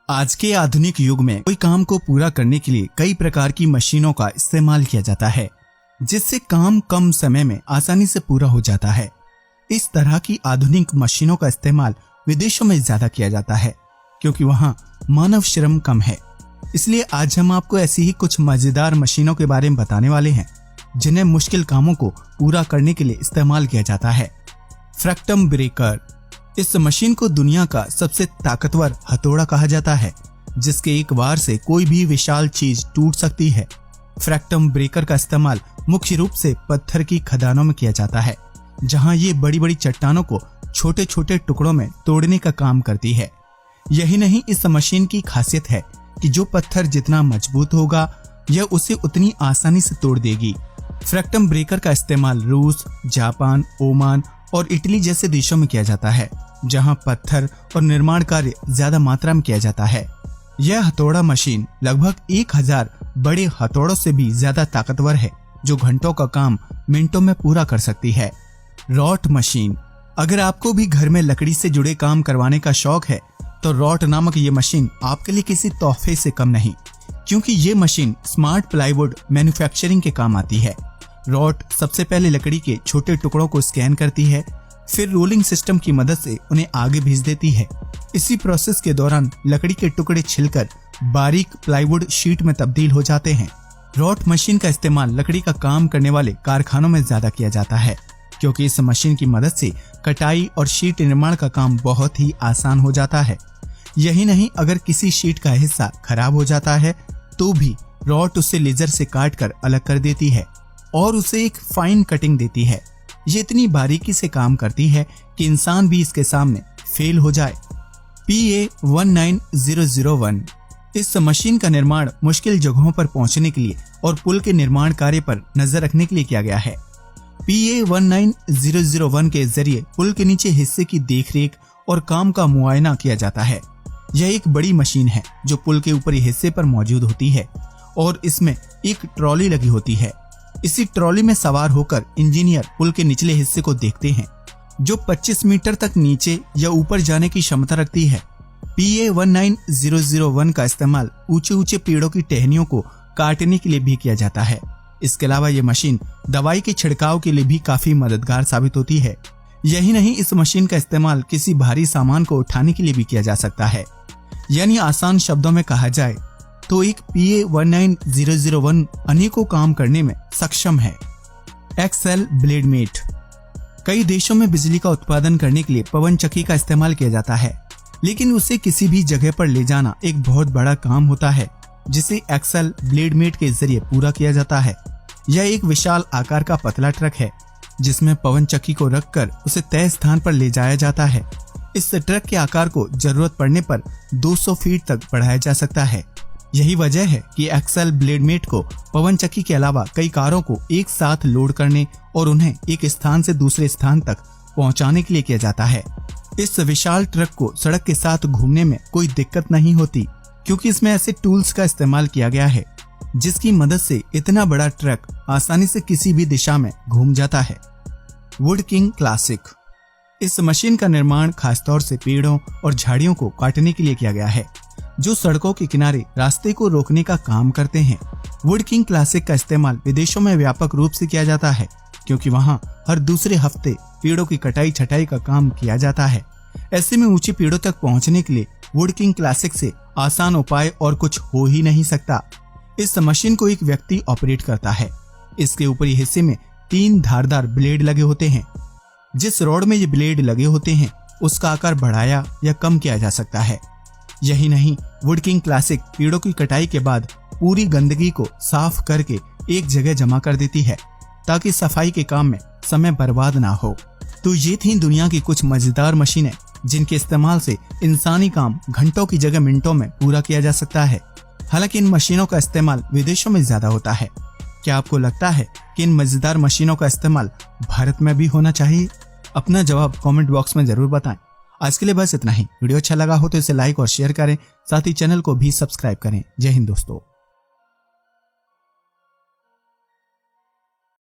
आज के आधुनिक युग में कोई काम को पूरा करने के लिए कई प्रकार की मशीनों का इस्तेमाल किया जाता है, जिससे काम कम समय में आसानी से पूरा हो जाता है। इस तरह की आधुनिक मशीनों का इस्तेमाल विदेशों में ज्यादा किया जाता है, क्योंकि वहाँ मानव श्रम कम है। इसलिए आज हम आपको ऐसी ही कुछ मजेदार मशीनों के बारे में बताने वाले हैं, जिन्हें मुश्किल कामों को पूरा करने के लिए इस्तेमाल किया जाता है। फ्रैक्टम ब्रेकर। इस मशीन को दुनिया का सबसे ताकतवर हथौड़ा कहा जाता है, जिसके एक वार से कोई भी विशाल चीज टूट सकती है। फ्रैक्टम ब्रेकर का इस्तेमाल मुख्य रूप से पत्थर की खदानों में किया जाता है, जहां ये बड़ी बड़ी चट्टानों को छोटे छोटे टुकड़ों में तोड़ने का काम करती है। यही नहीं, इस मशीन की खासियत है कि जो पत्थर जितना मजबूत होगा, यह उसे उतनी आसानी से तोड़ देगी। फ्रैक्टम ब्रेकर का इस्तेमाल रूस, जापान, ओमान और इटली जैसे देशों में किया जाता है, जहां पत्थर और निर्माण कार्य ज्यादा मात्रा में किया जाता है। यह हथौड़ा मशीन लगभग 1000 बड़े हथौड़ों से भी ज्यादा ताकतवर है, जो घंटों का काम मिनटों में पूरा कर सकती है। रॉट मशीन। अगर आपको भी घर में लकड़ी से जुड़े काम करवाने का शौक है, तो रॉट नामक ये मशीन आपके लिए किसी तोहफे से कम नहीं, क्योंकि ये मशीन स्मार्ट प्लाईवुड मैन्युफैक्चरिंग के काम आती है। रॉट सबसे पहले लकड़ी के छोटे टुकड़ों को स्कैन करती है, फिर रोलिंग सिस्टम की मदद से उन्हें आगे भेज देती है। इसी प्रोसेस के दौरान लकड़ी के टुकड़े छिलकर बारीक प्लाईवुड शीट में तब्दील हो जाते हैं। रॉट मशीन का इस्तेमाल लकड़ी का काम करने वाले कारखानों में ज्यादा किया जाता है, क्योंकि इस मशीन की मदद से कटाई और शीट निर्माण का काम बहुत ही आसान हो जाता है। यही नहीं, अगर किसी शीट का हिस्सा खराब हो जाता है, तो भी रॉट उसे लेजर से काट कर अलग कर देती है और उसे एक फाइन कटिंग देती है। ये इतनी बारीकी से काम करती है कि इंसान भी इसके सामने फेल हो जाए। PA19001। इस मशीन का निर्माण मुश्किल जगहों पर पहुंचने के लिए और पुल के निर्माण कार्य पर नजर रखने के लिए किया गया है। PA19001 के जरिए पुल के नीचे हिस्से की देखरेख और काम का मुआयना किया जाता है। यह एक बड़ी मशीन है जो पुल के ऊपरी हिस्से पर मौजूद होती है और इसमें एक ट्रॉली लगी होती है। इसी ट्रॉली में सवार होकर इंजीनियर पुल के निचले हिस्से को देखते हैं, जो 25 मीटर तक नीचे या ऊपर जाने की क्षमता रखती है। PA19001 का इस्तेमाल ऊंचे ऊंचे पेड़ों की टहनियों को काटने के लिए भी किया जाता है। इसके अलावा ये मशीन दवाई के छिड़काव के लिए भी काफी मददगार साबित होती है। यही नहीं, इस मशीन का इस्तेमाल किसी भारी सामान को उठाने के लिए भी किया जा सकता है। यानी आसान शब्दों में कहा जाए तो एक PA19001 अनेकों काम करने में सक्षम है। Excel Blade Mate. कई देशों में बिजली का उत्पादन करने के लिए पवन चक्की का इस्तेमाल किया जाता है, लेकिन उसे किसी भी जगह पर ले जाना एक बहुत बड़ा काम होता है, जिसे एक्सेल ब्लेड मेट के जरिए पूरा किया जाता है। यह एक विशाल आकार का पतला ट्रक है, जिसमें पवन चक्की को रखकर उसे तय स्थान पर ले जाया जाता है। इस ट्रक के आकार को जरूरत पड़ने पर 200 फीट तक बढ़ाया जा सकता है। यही वजह है कि एक्सेल ब्लेड मेट को पवन चक्की के अलावा कई कारों को एक साथ लोड करने और उन्हें एक स्थान से दूसरे स्थान तक पहुंचाने के लिए किया जाता है। इस विशाल ट्रक को सड़क के साथ घूमने में कोई दिक्कत नहीं होती, क्योंकि इसमें ऐसे टूल्स का इस्तेमाल किया गया है, जिसकी मदद से इतना बड़ा ट्रक आसानी से किसी भी दिशा में घूम जाता है। Would king classic. इस मशीन का निर्माण खासतौर से पेड़ों और झाड़ियों को काटने के लिए किया गया है, जो सड़कों के किनारे रास्ते को रोकने का काम करते हैं। वुड किंग क्लासिक का इस्तेमाल विदेशों में व्यापक रूप से किया जाता है, क्योंकि वहां हर दूसरे हफ्ते पेड़ों की कटाई छटाई का काम किया जाता है। ऐसे में ऊंचे पेड़ों तक पहुंचने के लिए वुड किंग क्लासिक से आसान उपाय और कुछ हो ही नहीं सकता। इस मशीन को एक व्यक्ति ऑपरेट करता है। इसके ऊपरी हिस्से में 3 धारदार ब्लेड लगे होते हैं। जिस रॉड में ये ब्लेड लगे होते हैं, उसका आकार बढ़ाया या कम किया जा सकता है। यही नहीं, वुड किंग क्लासिक पेड़ों की कटाई के बाद पूरी गंदगी को साफ करके एक जगह जमा कर देती है, ताकि सफाई के काम में समय बर्बाद ना हो। तो ये थी दुनिया की कुछ मजेदार मशीनें, जिनके इस्तेमाल से इंसानी काम घंटों की जगह मिनटों में पूरा किया जा सकता है। हालांकि इन मशीनों का इस्तेमाल विदेशों में ज्यादा होता है। क्या आपको लगता है कि इन मजेदार मशीनों का इस्तेमाल भारत में भी होना चाहिए? अपना जवाब कमेंट बॉक्स में जरूर बताएं। आज के लिए बस इतना ही। वीडियो अच्छा लगा हो तो इसे लाइक और शेयर करें, साथ ही चैनल को भी सब्सक्राइब करें। जय हिंद दोस्तों।